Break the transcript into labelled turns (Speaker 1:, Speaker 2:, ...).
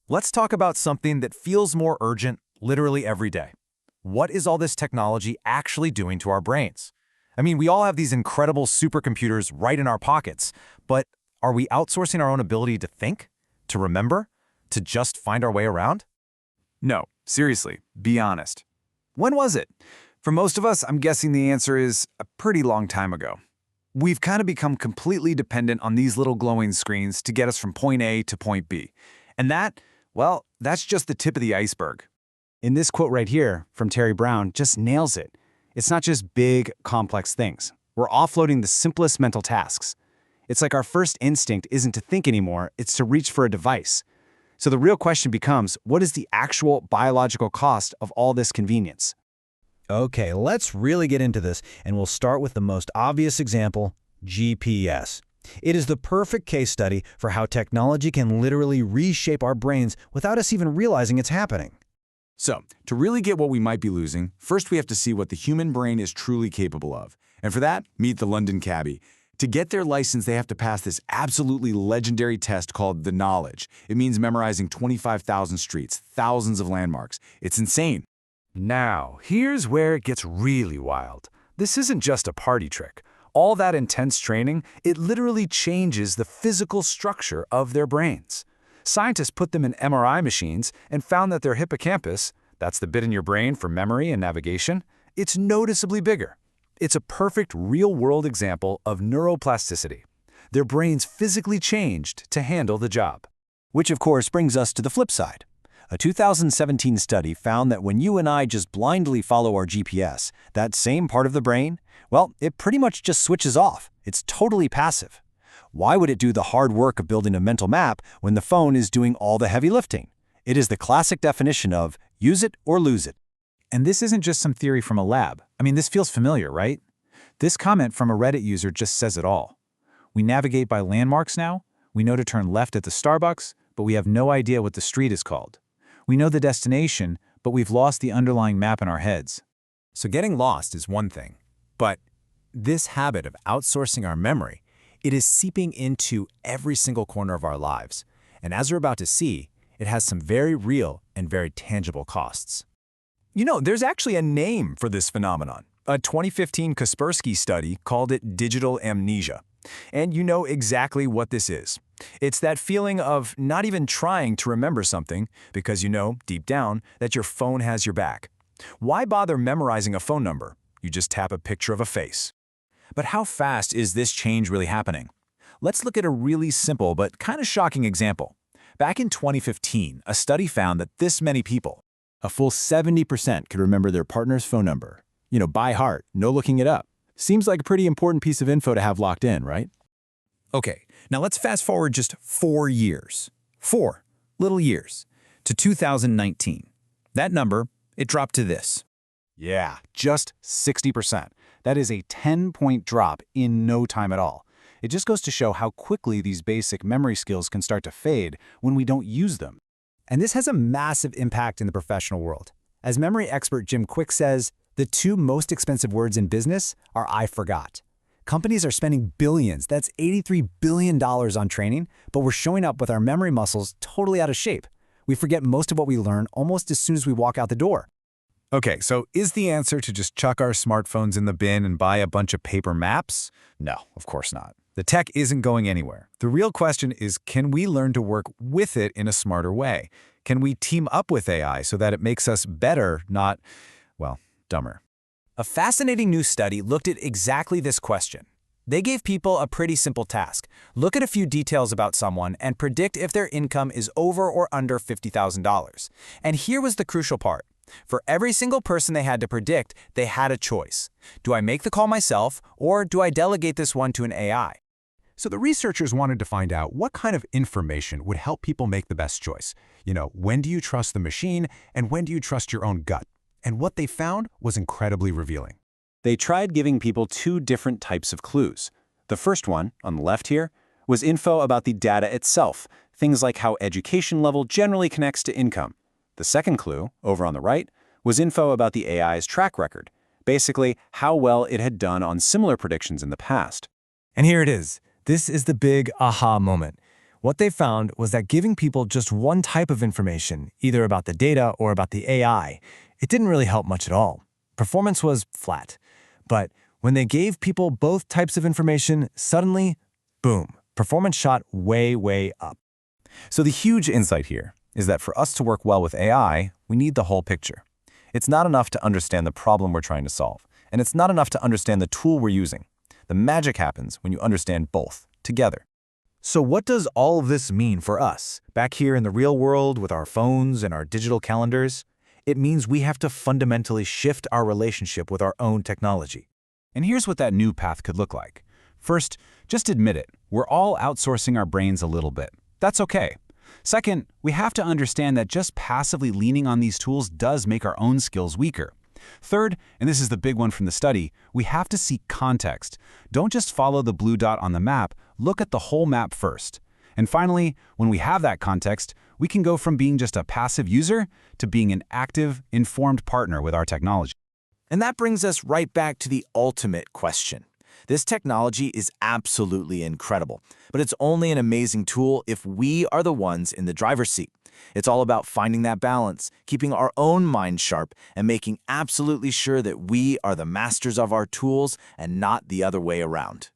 Speaker 1: Let's talk about something that feels more urgent literally every day. What is all this technology actually doing to our brains? I mean, we all have these incredible supercomputers right in our pockets, but are we outsourcing our own ability to think, to remember, to just find our way around?
Speaker 2: No, seriously, be honest. When was it? For most of us, I'm guessing the answer is a pretty long time ago. We've kind of become completely dependent on these little glowing screens to get us from point A to point B. And that's just the tip of the iceberg.
Speaker 3: In this quote right here from Terry Brown just nails it. It's not just big, complex things. We're offloading the simplest mental tasks. It's like our first instinct isn't to think anymore, it's to reach for a device. So the real question becomes, what is the actual biological cost of all this convenience?
Speaker 4: Okay, let's really get into this, and we'll start with the most obvious example, GPS. It is the perfect case study for how technology can literally reshape our brains without us even realizing it's happening.
Speaker 2: So, to really get what we might be losing, first we have to see what the human brain is truly capable of. And for that, meet the London cabbie. To get their license, they have to pass this absolutely legendary test called the Knowledge. It means memorizing 25,000 streets, thousands of landmarks. It's insane.
Speaker 5: Now, here's where it gets really wild. This isn't just a party trick. All that intense training, it literally changes the physical structure of their brains. Scientists put them in MRI machines and found that their hippocampus, that's the bit in your brain for memory and navigation, it's noticeably bigger. It's a perfect real-world example of neuroplasticity. Their brains physically changed to handle the job.
Speaker 4: Which of course brings us to the flip side. A 2017 study found that when you and I just blindly follow our GPS, that same part of the brain, well, it pretty much just switches off. It's totally passive. Why would it do the hard work of building a mental map when the phone is doing all the heavy lifting? It is the classic definition of use it or lose it.
Speaker 1: And this isn't just some theory from a lab. I mean, this feels familiar, right? This comment from a Reddit user just says it all. We navigate by landmarks now. We know to turn left at the Starbucks, but we have no idea what the street is called. We know the destination, but we've lost the underlying map in our heads.
Speaker 6: So getting lost is one thing, but this habit of outsourcing our memory, it is seeping into every single corner of our lives. And as we're about to see, it has some very real and very tangible costs.
Speaker 1: You know, there's actually a name for this phenomenon. A 2015 Kaspersky study called it digital amnesia. And you know exactly what this is. It's that feeling of not even trying to remember something because you know, deep down, that your phone has your back. Why bother memorizing a phone number? You just tap a picture of a face. But how fast is this change really happening? Let's look at a really simple but kind of shocking example. Back in 2015, a study found that this many people,
Speaker 4: A full 70% could remember their partner's phone number. You know, by heart, no looking it up. Seems like a pretty important piece of info to have locked in, right?
Speaker 6: Okay, now let's fast forward just 4 years. 4 little years to 2019. That number, it dropped to this.
Speaker 3: Yeah, just 60%. That is a 10-point drop in no time at all. It just goes to show how quickly these basic memory skills can start to fade when we don't use them.
Speaker 4: And this has a massive impact in the professional world. As memory expert Jim Quick says, the 2 most expensive words in business are I forgot. Companies are spending billions, that's $83 billion on training, but we're showing up with our memory muscles totally out of shape. We forget most of what we learn almost as soon as we walk out the door.
Speaker 1: Okay, so is the answer to just chuck our smartphones in the bin and buy a bunch of paper maps? No, of course not. The tech isn't going anywhere. The real question is, can we learn to work with it in a smarter way? Can we team up with AI so that it makes us better, not, well, dumber?
Speaker 6: A fascinating new study looked at exactly this question. They gave people a pretty simple task. Look at a few details about someone and predict if their income is over or under $50,000. And here was the crucial part. For every single person they had to predict, they had a choice. Do I make the call myself, or do I delegate this one to an AI?
Speaker 7: So the researchers wanted to find out what kind of information would help people make the best choice. You know, when do you trust the machine and when do you trust your own gut? And what they found was incredibly revealing.
Speaker 3: They tried giving people 2 different types of clues. The first one, on the left here, was info about the data itself, things like how education level generally connects to income. The second clue, over on the right, was info about the AI's track record, basically how well it had done on similar predictions in the past.
Speaker 1: And here it is. This is the big aha moment. What they found was that giving people just one type of information, either about the data or about the AI, it didn't really help much at all. Performance was flat. But when they gave people both types of information, suddenly, boom, performance shot way, way up.
Speaker 6: So the huge insight here is that for us to work well with AI, we need the whole picture. It's not enough to understand the problem we're trying to solve, and it's not enough to understand the tool we're using. The magic happens when you understand both together.
Speaker 3: So what does all of this mean for us, back here in the real world with our phones and our digital calendars? It means we have to fundamentally shift our relationship with our own technology.
Speaker 5: And here's what that new path could look like. First, just admit it. We're all outsourcing our brains a little bit. That's okay. Second, we have to understand that just passively leaning on these tools does make our own skills weaker. Third, and this is the big one from the study, we have to seek context. Don't just follow the blue dot on the map, look at the whole map first. And finally, when we have that context, we can go from being just a passive user to being an active, informed partner with our technology.
Speaker 6: And that brings us right back to the ultimate question. This technology is absolutely incredible, but it's only an amazing tool if we are the ones in the driver's seat. It's all about finding that balance, keeping our own mind sharp, and making absolutely sure that we are the masters of our tools and not the other way around.